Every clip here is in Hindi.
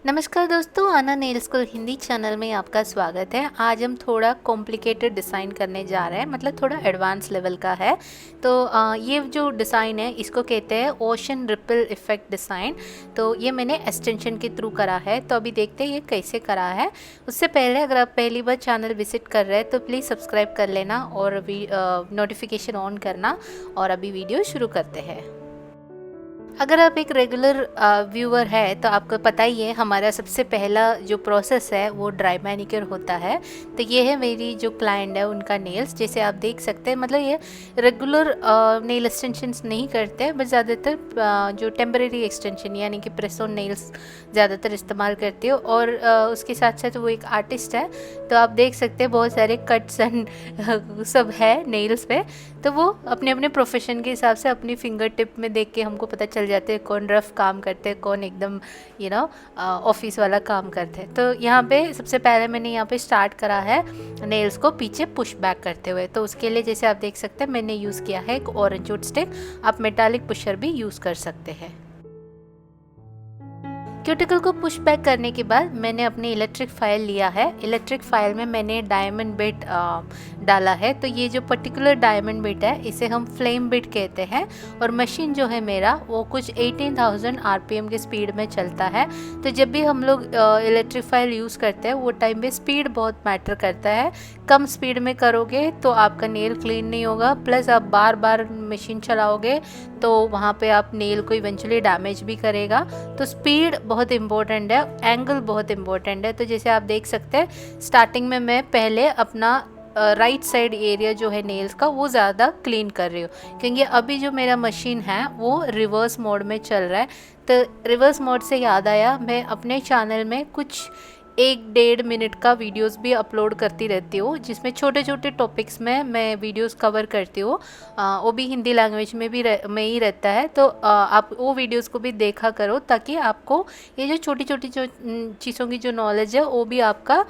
नमस्कार दोस्तों, आना नेल स्कूल हिंदी चैनल में आपका स्वागत है। आज हम थोड़ा कॉम्प्लिकेटेड डिज़ाइन करने जा रहे हैं, मतलब थोड़ा एडवांस लेवल का है। तो ये जो डिज़ाइन है इसको कहते हैं ओशन रिपल इफ़ेक्ट डिज़ाइन। तो ये मैंने एक्सटेंशन के थ्रू करा है। तो अभी देखते हैं ये कैसे करा है। उससे पहले अगर आप पहली बार चैनल विजिट कर रहे हैं तो प्लीज़ सब्सक्राइब कर लेना और नोटिफिकेशन ऑन करना। और अभी वीडियो शुरू करते हैं। अगर आप एक रेगुलर व्यूअर है तो आपको पता ही है हमारा सबसे पहला जो प्रोसेस है वो ड्राई मैनिक्योर होता है। तो ये है मेरी जो क्लाइंट है उनका नेल्स। जैसे आप देख सकते हैं, मतलब ये रेगुलर नेल एक्सटेंशंस नहीं करते, बट ज़्यादातर जो टेम्परेरी एक्सटेंशन यानी कि प्रेस ऑन नेल्स ज़्यादातर इस्तेमाल करती हो। और उसके साथ साथ वो एक आर्टिस्ट है, तो आप देख सकते हैं बहुत सारे कट्स एंड सब है नेल्स पे। तो वो अपने अपने प्रोफेशन के हिसाब से अपनी फिंगर टिप में देख के हमको पता चल जाते हैं कौन रफ काम करते हैं, कौन एकदम ऑफिस वाला काम करते हैं। तो यहाँ पे सबसे पहले मैंने यहाँ पे स्टार्ट करा है नेल्स को पीछे पुश बैक करते हुए। तो उसके लिए जैसे आप देख सकते हैं मैंने यूज़ किया है एक ऑरेंज वुड स्टिक। आप मेटालिक पुशर भी यूज़ कर सकते हैं। क्यूटिकल को पुश बैक करने के बाद मैंने अपनी इलेक्ट्रिक फाइल लिया है। इलेक्ट्रिक फाइल में मैंने डायमंड बिट डाला है। तो ये जो पर्टिकुलर डायमंड बिट है इसे हम फ्लेम बिट कहते हैं। और मशीन जो है मेरा वो कुछ 18,000 आरपीएम के स्पीड में चलता है। तो जब भी हम लोग इलेक्ट्रिक फाइल यूज़ करते हैं वो टाइम पे स्पीड बहुत मैटर करता है। कम स्पीड में करोगे तो आपका नेल क्लीन नहीं होगा, प्लस आप बार बार मशीन चलाओगे तो वहाँ पे आप नेल को इवेंचुअली डैमेज भी करेगा। तो स्पीड बहुत इम्पोर्टेंट है, एंगल बहुत इम्पोर्टेंट है। तो जैसे आप देख सकते हैं स्टार्टिंग में मैं पहले अपना राइट साइड एरिया जो है नेल्स का वो ज़्यादा क्लीन कर रही हूँ, क्योंकि अभी जो मेरा मशीन है वो रिवर्स मोड में चल रहा है। तो रिवर्स मोड से याद आया, मैं अपने चैनल में कुछ 1-1.5 मिनट का वीडियोस भी अपलोड करती रहती हूँ, जिसमें छोटे छोटे टॉपिक्स में मैं वीडियोस कवर करती हूँ। वो भी हिंदी लैंग्वेज में भी में ही रहता है। तो आप वो वीडियोस को भी देखा करो ताकि आपको ये जो छोटी छोटी जो चीज़ों की जो नॉलेज है वो भी आपका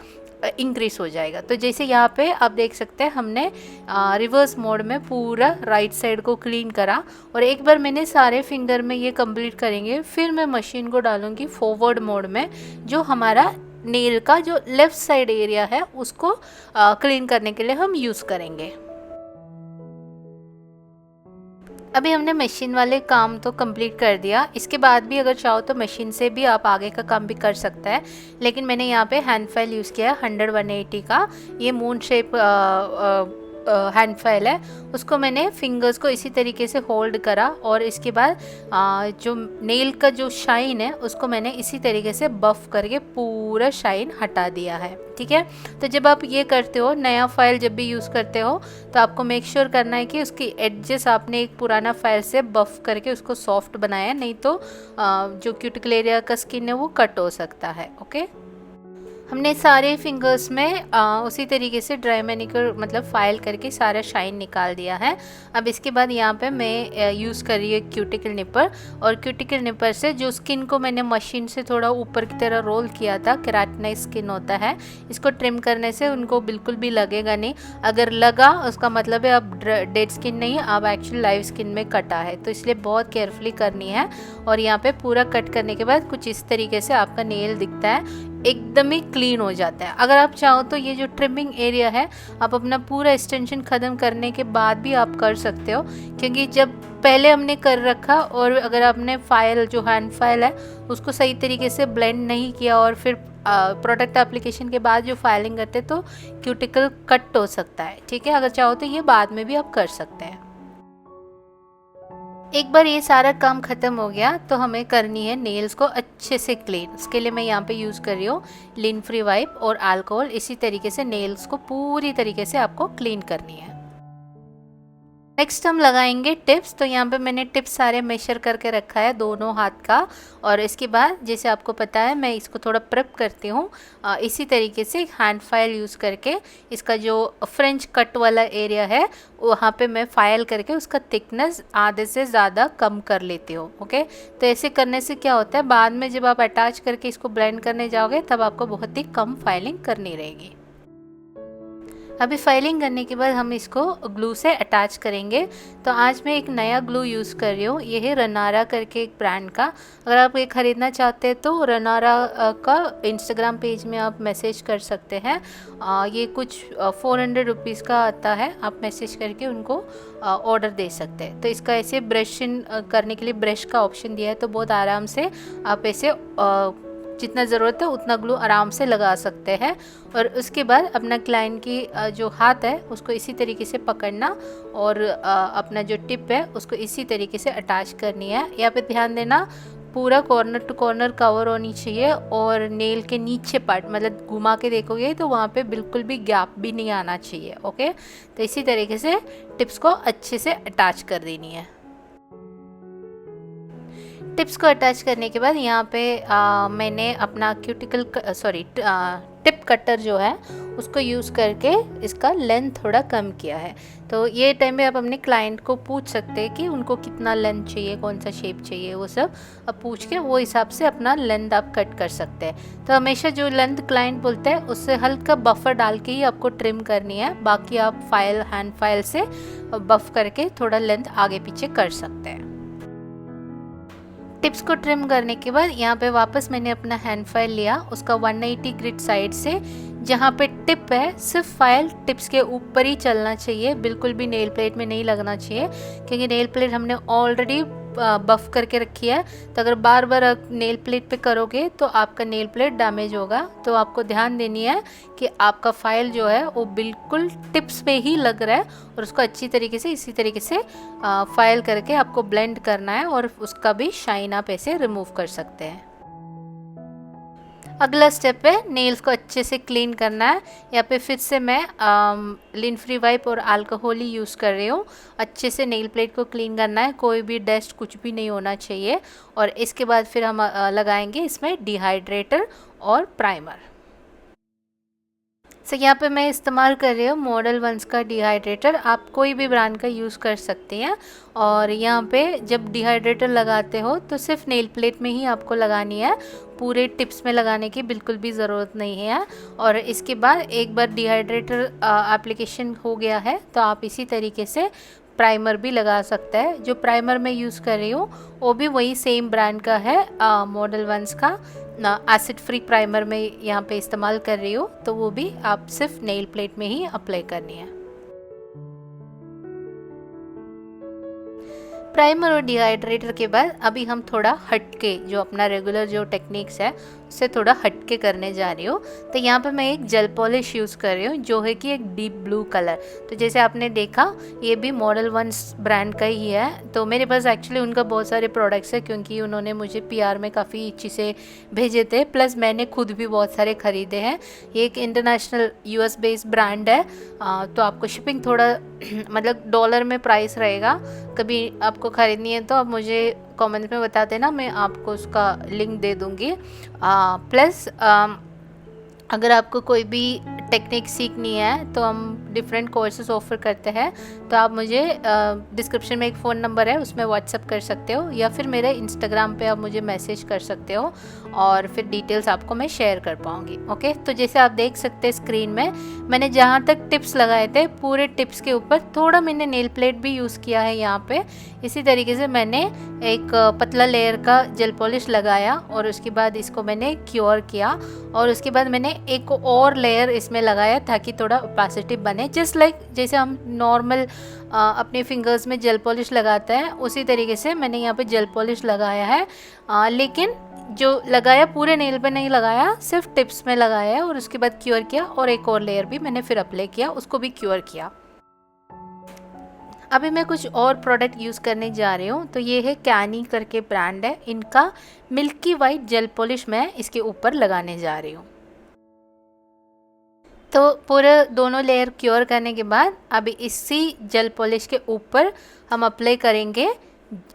इंक्रीज हो जाएगा। तो जैसे यहाँ पे आप देख सकते हैं हमने रिवर्स मोड में पूरा राइट साइड को क्लीन करा। और एक बार मैंने सारे फिंगर में ये कंप्लीट करेंगे, फिर मैं मशीन को डालूंगी फॉरवर्ड मोड में, जो हमारा नेल का जो लेफ़्ट साइड एरिया है उसको क्लीन करने के लिए हम यूज़ करेंगे। अभी हमने मशीन वाले काम तो कंप्लीट कर दिया। इसके बाद भी अगर चाहो तो मशीन से भी आप आगे का काम भी कर सकते हैं, लेकिन मैंने यहाँ पे हैंड फाइल यूज़ किया है 100-180 का। ये मून शेप हैंड फाइल है। उसको मैंने फिंगर्स को इसी तरीके से होल्ड करा और इसके बाद जो नेल का जो शाइन है उसको मैंने इसी तरीके से बफ करके पूरा शाइन हटा दिया है। ठीक है। तो जब आप ये करते हो, नया फाइल जब भी यूज़ करते हो, तो आपको मेक श्योर करना है कि उसकी एडजेस आपने एक पुराना फाइल से बफ करके उसको सॉफ्ट बनाया, नहीं तो जो क्यूटिकल एरिया का स्किन है वो कट हो सकता है। ओके। हमने सारे फिंगर्स में उसी तरीके से ड्राई मैनिक्योर मतलब फाइल करके सारा शाइन निकाल दिया है। अब इसके बाद यहाँ पे मैं यूज़ कर रही हूँ क्यूटिकल निपर। और क्यूटिकल निपर से जो स्किन को मैंने मशीन से थोड़ा ऊपर की तरह रोल किया था, केराटिनाइज स्किन होता है, इसको ट्रिम करने से उनको बिल्कुल भी लगेगा नहीं। अगर लगा उसका मतलब है अब डेड स्किन नहीं, अब एक्चुअली लाइव स्किन में कटा है। तो इसलिए बहुत केयरफुली करनी है। और यहाँ पे पूरा कट करने के बाद कुछ इस तरीके से आपका नेल दिखता है, एकदम ही क्लीन हो जाता है। अगर आप चाहो तो ये जो ट्रिमिंग एरिया है आप अपना पूरा एक्सटेंशन ख़त्म करने के बाद भी आप कर सकते हो, क्योंकि जब पहले हमने कर रखा और अगर आपने फाइल जो हैंड फाइल है उसको सही तरीके से ब्लेंड नहीं किया और फिर प्रोडक्ट एप्लीकेशन के बाद जो फाइलिंग करते तो क्यूटिकल कट हो सकता है। ठीक है। अगर चाहो तो ये बाद में भी आप कर सकते हैं। एक बार ये सारा काम ख़त्म हो गया तो हमें करनी है नेल्स को अच्छे से क्लीन। उसके लिए मैं यहाँ पे यूज़ कर रही हूँ लिन फ्री वाइप और अल्कोहल। इसी तरीके से नेल्स को पूरी तरीके से आपको क्लीन करनी है। नेक्स्ट हम लगाएंगे टिप्स। तो यहाँ पे मैंने टिप्स सारे मेजर करके रखा है दोनों हाथ का। और इसके बाद जैसे आपको पता है मैं इसको थोड़ा प्रेप करती हूँ इसी तरीके से हैंड फाइल यूज़ करके। इसका जो फ्रेंच कट वाला एरिया है वहाँ पे मैं फाइल करके उसका थिकनेस आधे से ज़्यादा कम कर लेती हूँ। ओके। तो ऐसे करने से क्या होता है, बाद में जब आप अटैच करके इसको ब्लेंड करने जाओगे तब आपको बहुत ही कम फाइलिंग करनी रहेगी। अभी फाइलिंग करने के बाद हम इसको ग्लू से अटैच करेंगे। तो आज मैं एक नया ग्लू यूज़ कर रही हूँ, ये है रनारा करके एक ब्रांड का। अगर आप ये ख़रीदना चाहते हैं तो रनारा का इंस्टाग्राम पेज में आप मैसेज कर सकते हैं। ये कुछ 400 रुपीज़ का आता है, आप मैसेज करके उनको ऑर्डर दे सकते हैं। तो इसका ऐसे ब्रश इन करने के लिए ब्रश का ऑप्शन दिया है, तो बहुत आराम से आप ऐसे जितना ज़रूरत है उतना ग्लू आराम से लगा सकते हैं। और उसके बाद अपना क्लाइंट की जो हाथ है उसको इसी तरीके से पकड़ना और अपना जो टिप है उसको इसी तरीके से अटैच करनी है। यहाँ पे ध्यान देना, पूरा कॉर्नर टू कॉर्नर कवर होनी चाहिए और नेल के नीचे पार्ट मतलब घुमा के देखोगे तो वहाँ पे बिल्कुल भी गैप भी नहीं आना चाहिए। ओके, तो इसी तरीके से टिप्स को अच्छे से अटैच कर देनी है। टिप्स को अटैच करने के बाद यहाँ पे मैंने अपना टिप कटर जो है उसको यूज़ करके इसका लेंथ थोड़ा कम किया है। तो ये टाइम पे आप अपने क्लाइंट को पूछ सकते हैं कि उनको कितना लेंथ चाहिए, कौन सा शेप चाहिए, वो सब अब पूछ के वो हिसाब से अपना लेंथ आप कट कर सकते हैं। तो हमेशा जो लेंथ क्लाइंट बोलते हैं उससे हल्का बफर डाल के ही आपको ट्रिम करनी है, बाकी आप हैंड फाइल से बफ करके थोड़ा लेंथ आगे पीछे कर सकते हैं। टिप्स को ट्रिम करने के बाद यहाँ पे वापस मैंने अपना हैंड फाइल लिया, उसका 180 ग्रिड साइड से जहाँ पे टिप है सिर्फ फाइल टिप्स के ऊपर ही चलना चाहिए, बिल्कुल भी नेल प्लेट में नहीं लगना चाहिए, क्योंकि नेल प्लेट हमने ऑलरेडी बफ करके रखी है। तो अगर बार बार नेल प्लेट पे करोगे तो आपका नेल प्लेट डैमेज होगा। तो आपको ध्यान देनी है कि आपका फाइल जो है वो बिल्कुल टिप्स पे ही लग रहा है और उसको अच्छी तरीके से इसी तरीके से फाइल करके आपको ब्लेंड करना है और उसका भी शाइन आप ऐसे रिमूव कर सकते हैं। अगला स्टेप है नेल्स को अच्छे से क्लीन करना है। यहाँ पे फिर से मैं लिन फ्री वाइप और अल्कोहल ही यूज़ कर रही हूँ। अच्छे से नेल प्लेट को क्लीन करना है, कोई भी डस्ट कुछ भी नहीं होना चाहिए। और इसके बाद फिर हम लगाएंगे इसमें डिहाइड्रेटर और प्राइमर। तो यहाँ पे मैं इस्तेमाल कर रही हूँ मॉडल 1 का डिहाइड्रेटर, आप कोई भी ब्रांड का यूज़ कर सकते हैं। और यहाँ पे जब डिहाइड्रेटर लगाते हो तो सिर्फ नेल प्लेट में ही आपको लगानी है, पूरे टिप्स में लगाने की बिल्कुल भी ज़रूरत नहीं है। और इसके बाद एक बार डिहाइड्रेटर एप्लीकेशन हो गया है तो आप इसी तरीके से प्राइमर भी लगा सकता है। जो प्राइमर मैं यूज़ कर रही हूँ वो भी वही सेम ब्रांड का है, मॉडल 1 का एसिड फ्री प्राइमर में यहाँ पे इस्तेमाल कर रही हूँ। तो वो भी आप सिर्फ नेल प्लेट में ही अप्लाई करनी है। प्राइमर और डिहाइड्रेटर के बाद अभी हम थोड़ा हटके जो अपना रेगुलर जो टेक्निक्स है उससे थोड़ा हटके करने जा रही हूँ। तो यहाँ पे मैं एक जेल पॉलिश यूज़ कर रही हूँ जो है कि एक डीप ब्लू कलर। तो जैसे आपने देखा ये भी मॉडल 1 ब्रांड का ही है। तो मेरे पास एक्चुअली उनका बहुत सारे प्रोडक्ट्स है क्योंकि उन्होंने मुझे PR में काफ़ी चीज़ें भेजे थे, प्लस मैंने खुद भी बहुत सारे ख़रीदे हैं। ये एक इंटरनेशनल US बेस्ड ब्रांड है। तो आपको शिपिंग थोड़ा मतलब डॉलर में प्राइस रहेगा। कभी आपको ख़रीदनी है तो आप मुझे कमेंट में बता देना, मैं आपको उसका लिंक दे दूँगी। प्लस अगर आपको कोई भी टेक्निक सीखनी है तो हम डिफरेंट कोर्सेज ऑफ़र करते हैं। तो आप मुझे डिस्क्रिप्शन में एक फ़ोन नंबर है उसमें व्हाट्सअप कर सकते हो या फिर मेरे इंस्टाग्राम पे आप मुझे मैसेज कर सकते हो और फिर डिटेल्स आपको मैं शेयर कर पाऊँगी। ओके, तो जैसे आप देख सकते हैं स्क्रीन में मैंने जहाँ तक टिप्स लगाए थे पूरे टिप्स के ऊपर थोड़ा मैंने नेल प्लेट भी यूज़ किया है यहाँ पे। इसी तरीके से मैंने एक पतला लेयर का जेल पॉलिश लगाया और उसके बाद इसको मैंने क्योर किया और उसके बाद मैंने एक और लेयर इसमें लगाया ताकि थोड़ा ओपेसिटी बने। जस्ट लाइक जैसे हम नॉर्मल अपने फिंगर्स में जेल पॉलिश लगाते हैं उसी तरीके से मैंने यहाँ पे जेल पॉलिश लगाया है। लेकिन जो लगाया पूरे नेल पे नहीं लगाया, सिर्फ टिप्स में लगाया है और उसके बाद क्योर किया और एक और लेयर भी मैंने फिर अप्लाई किया, उसको भी क्योर किया। अभी मैं कुछ और प्रोडक्ट यूज़ करने जा रही हूँ। तो ये है कैनी करके ब्रांड है, इनका मिल्की वाइट जेल पॉलिश मैं इसके ऊपर लगाने जा रही हूँ। तो पूरे दोनों लेयर क्योर करने के बाद अभी इसी जेल पॉलिश के ऊपर हम अप्लाई करेंगे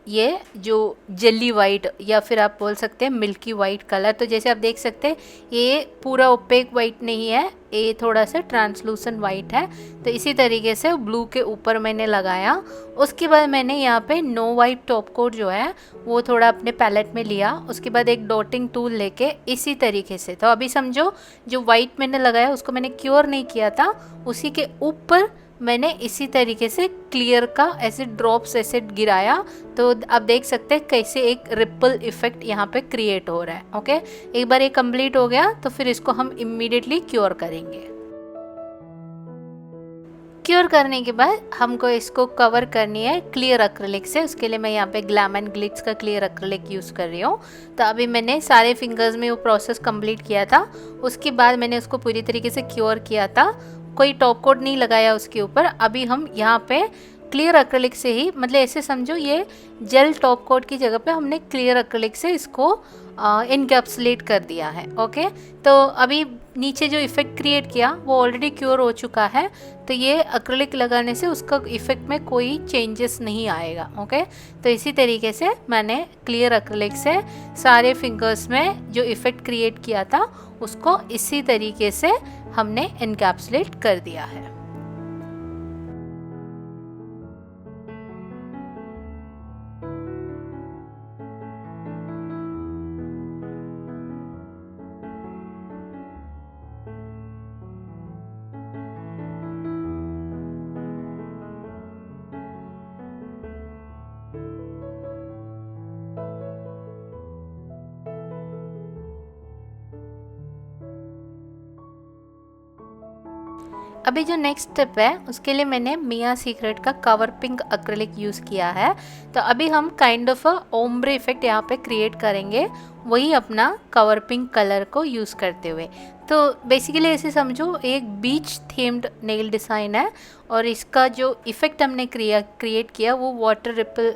ये जो जेली वाइट या फिर आप बोल सकते हैं मिल्की वाइट कलर। तो जैसे आप देख सकते हैं ये पूरा ओपेक वाइट नहीं है, ये थोड़ा सा ट्रांसलूसेंट वाइट है। तो इसी तरीके से ब्लू के ऊपर मैंने लगाया। उसके बाद मैंने यहाँ पे नो वाइट टॉप कोट जो है वो थोड़ा अपने पैलेट में लिया। उसके बाद एक डॉटिंग टूल लेके इसी तरीके से, तो अभी समझो जो वाइट मैंने लगाया उसको मैंने क्योर नहीं किया था, उसी के ऊपर मैंने इसी तरीके से क्लियर का ऐसे ड्रॉप्स ऐसे गिराया। तो आप देख सकते हैं कैसे एक रिपल इफेक्ट यहाँ पे क्रिएट हो रहा है। ओके, एक बार ये कंप्लीट हो गया तो फिर इसको हम इमीडिएटली क्योर करेंगे। क्योर करने के बाद हमको इसको कवर करनी है क्लियर एक्रिलिक से। उसके लिए मैं यहाँ पे ग्लैम एंड ग्लिट्स का क्लियर एक्रिलिक यूज़ कर रही हूँ। तो अभी मैंने सारे फिंगर्स में वो प्रोसेस कंप्लीट किया था। उसके बाद मैंने उसको पूरी तरीके से क्योर किया था, कोई टॉप कोट नहीं लगाया उसके ऊपर। अभी हम यहाँ पे क्लियर एक्रिलिक से ही, मतलब ऐसे समझो ये जेल टॉप कोट की जगह पे हमने क्लियर एक्रिलिक से इसको इनकैप्सुलेट कर दिया है। ओके, तो अभी नीचे जो इफ़ेक्ट क्रिएट किया वो ऑलरेडी क्योर हो चुका है, तो ये एक्रिलिक लगाने से उसका इफ़ेक्ट में कोई चेंजेस नहीं आएगा। ओके, तो इसी तरीके से मैंने क्लियर एक्रिलिक से सारे फिंगर्स में जो इफ़ेक्ट क्रिएट किया था उसको इसी तरीके से हमने इनकैप्सुलेट कर दिया है। अभी जो नेक्स्ट स्टेप है उसके लिए मैंने मिया सीक्रेट का कवर पिंक एक्रिलिक यूज़ किया है। तो अभी हम kind of a ombre effect यहाँ पे क्रिएट करेंगे, वही अपना कवर पिंक कलर को यूज़ करते हुए। तो बेसिकली ऐसे समझो एक बीच थीम्ड नेल डिज़ाइन है और इसका जो इफ़ेक्ट हमने क्रिएट किया वो वाटर रिपल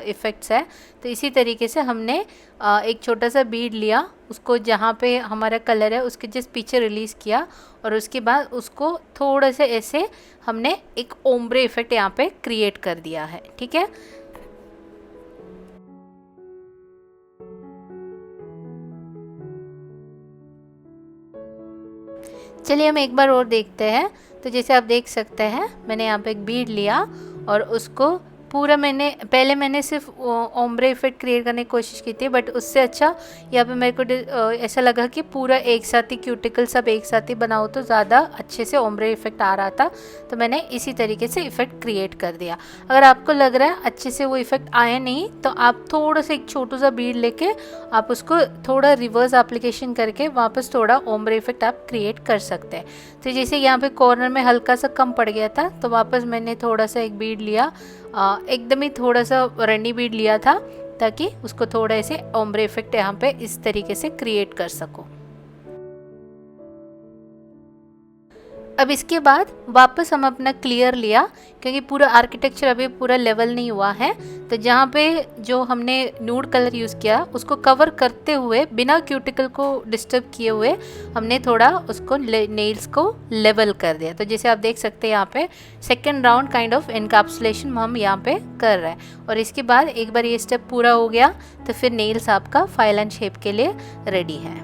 इफ़ेक्ट्स है। तो इसी तरीके से हमने एक छोटा सा बीड लिया, उसको जहाँ पे हमारा कलर है उसके जस्ट पीछे रिलीज़ किया और उसके बाद उसको थोड़ा से ऐसे हमने एक ओम्ब्रे इफ़ेक्ट यहाँ पे क्रिएट कर दिया है। ठीक है, चलिए हम एक बार और देखते हैं। तो जैसे आप देख सकते हैं मैंने यहाँ पे एक बीड लिया और उसको पूरा पहले मैंने सिर्फ ओम्ब्रे इफेक्ट क्रिएट करने की कोशिश की थी, बट उससे अच्छा यहाँ पे मेरे को ऐसा लगा कि पूरा एक साथ ही क्यूटिकल सब एक साथ ही बनाओ तो ज़्यादा अच्छे से ओम्ब्रे इफेक्ट आ रहा था। तो मैंने इसी तरीके से इफेक्ट क्रिएट कर दिया। अगर आपको लग रहा है अच्छे से वो इफेक्ट आया नहीं तो आप थोड़ा सा एक छोटा सा बीड लेके आप उसको थोड़ा रिवर्स एप्लीकेशन करके वापस थोड़ा ओम्ब्रे इफेक्ट आप क्रिएट कर सकते हैं। तो जैसे यहाँ पे कॉर्नर में हल्का सा कम पड़ गया था तो वापस मैंने थोड़ा सा एक बीड लिया, एकदम ही थोड़ा सा रनी बीड लिया था ताकि उसको थोड़ा ऐसे ओम्ब्रे इफेक्ट यहाँ पे इस तरीके से क्रिएट कर सको। अब इसके बाद वापस हम अपना क्लियर लिया क्योंकि पूरा आर्किटेक्चर अभी पूरा लेवल नहीं हुआ है। तो जहाँ पे जो हमने न्यूड कलर यूज़ किया उसको कवर करते हुए बिना क्यूटिकल को डिस्टर्ब किए हुए हमने थोड़ा उसको नेल्स को लेवल कर दिया। तो जैसे आप देख सकते हैं यहाँ पे second round kind of encapsulation हम यहाँ पे कर रहे हैं। और इसके बाद एक बार ये स्टेप पूरा हो गया तो फिर नेल्स आपका फाइल एंड शेप के लिए रेडी है।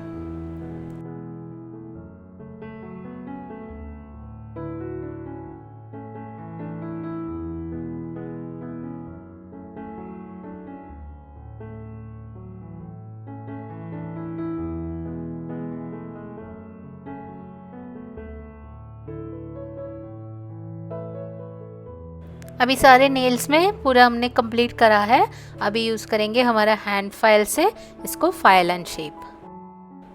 अभी सारे नेल्स में पूरा हमने कंप्लीट करा है। अभी यूज़ करेंगे हमारा हैंड फाइल से इसको फाइल एंड शेप।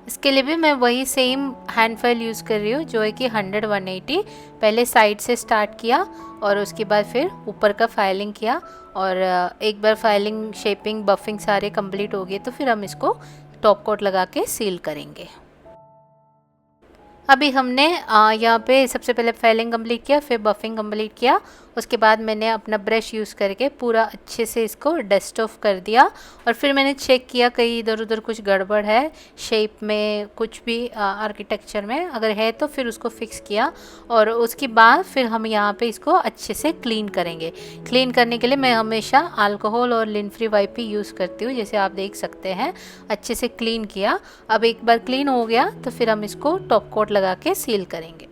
इसके लिए भी मैं वही सेम हैंड फाइल यूज़ कर रही हूँ जो है कि 100-180। पहले साइड से स्टार्ट किया और उसके बाद फिर ऊपर का फाइलिंग किया और एक बार फाइलिंग शेपिंग बफिंग सारे कंप्लीट हो गए तो फिर हम इसको टॉप कोट लगा के सील करेंगे। अभी हमने यहाँ पे सबसे पहले फाइलिंग कंप्लीट किया, फिर बफिंग कंप्लीट किया। उसके बाद मैंने अपना ब्रश यूज़ करके पूरा अच्छे से इसको डस्ट ऑफ कर दिया, और फिर मैंने चेक किया कहीं इधर उधर कुछ गड़बड़ है शेप में, कुछ भी आर्किटेक्चर में अगर है तो फिर उसको फिक्स किया। और उसके बाद फिर हम यहाँ पे इसको अच्छे से क्लीन करेंगे। क्लीन करने के लिए मैं हमेशा अल्कोहल और लिन फ्री वाइप ही यूज़ करती हूँ, जैसे आप देख सकते हैं। अच्छे से क्लीन किया। अब एक बार क्लीन हो गया तो फिर हम इसको टॉप कोट लगा के सील करेंगे।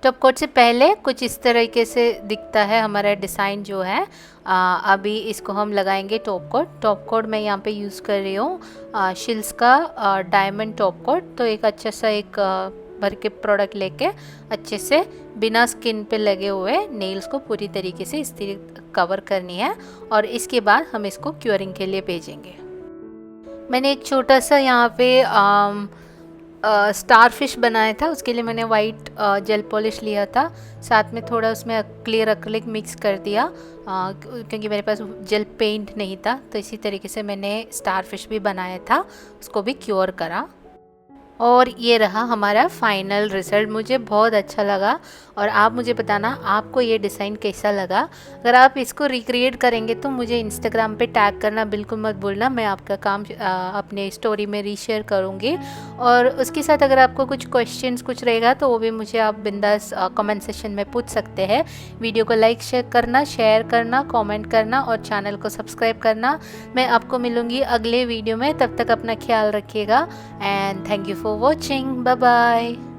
टॉप कोट से पहले कुछ इस तरीके से दिखता है हमारा डिज़ाइन जो है। अभी इसको हम लगाएंगे टॉप कोट। टॉप कोट मैं यहाँ पे यूज़ कर रही हूँ शिल्स का डायमंड टॉप कोट। तो एक अच्छा सा एक भर के प्रोडक्ट लेके अच्छे से बिना स्किन पे लगे हुए नेल्स को पूरी तरीके से इस तरीके कवर करनी है, और इसके बाद हम इसको क्योरिंग के लिए भेजेंगे। मैंने एक छोटा सा यहाँ पे स्टार फिश बनाया था, उसके लिए मैंने वाइट जेल पॉलिश लिया था, साथ में थोड़ा उसमें क्लियर एक्रिलिक मिक्स कर दिया क्योंकि मेरे पास जेल पेंट नहीं था। तो इसी तरीके से मैंने स्टार फिश भी बनाया था, उसको भी क्योर करा। और ये रहा हमारा फाइनल रिज़ल्ट। मुझे बहुत अच्छा लगा, और आप मुझे बताना आपको ये डिज़ाइन कैसा लगा। अगर आप इसको रिक्रिएट करेंगे तो मुझे इंस्टाग्राम पे टैग करना बिल्कुल मत भूलना, मैं आपका काम अपने स्टोरी में रीशेयर करूँगी। और उसके साथ अगर आपको कुछ क्वेश्चंस कुछ रहेगा तो वो भी मुझे आप बिंदास कमेंट सेक्शन में पूछ सकते हैं। वीडियो को लाइक शेयर करना, कमेंट करना और चैनल को सब्सक्राइब करना। मैं आपको मिलूँगी अगले वीडियो में, तब तक अपना ख्याल रखिएगा and thank you for watching. Bye bye.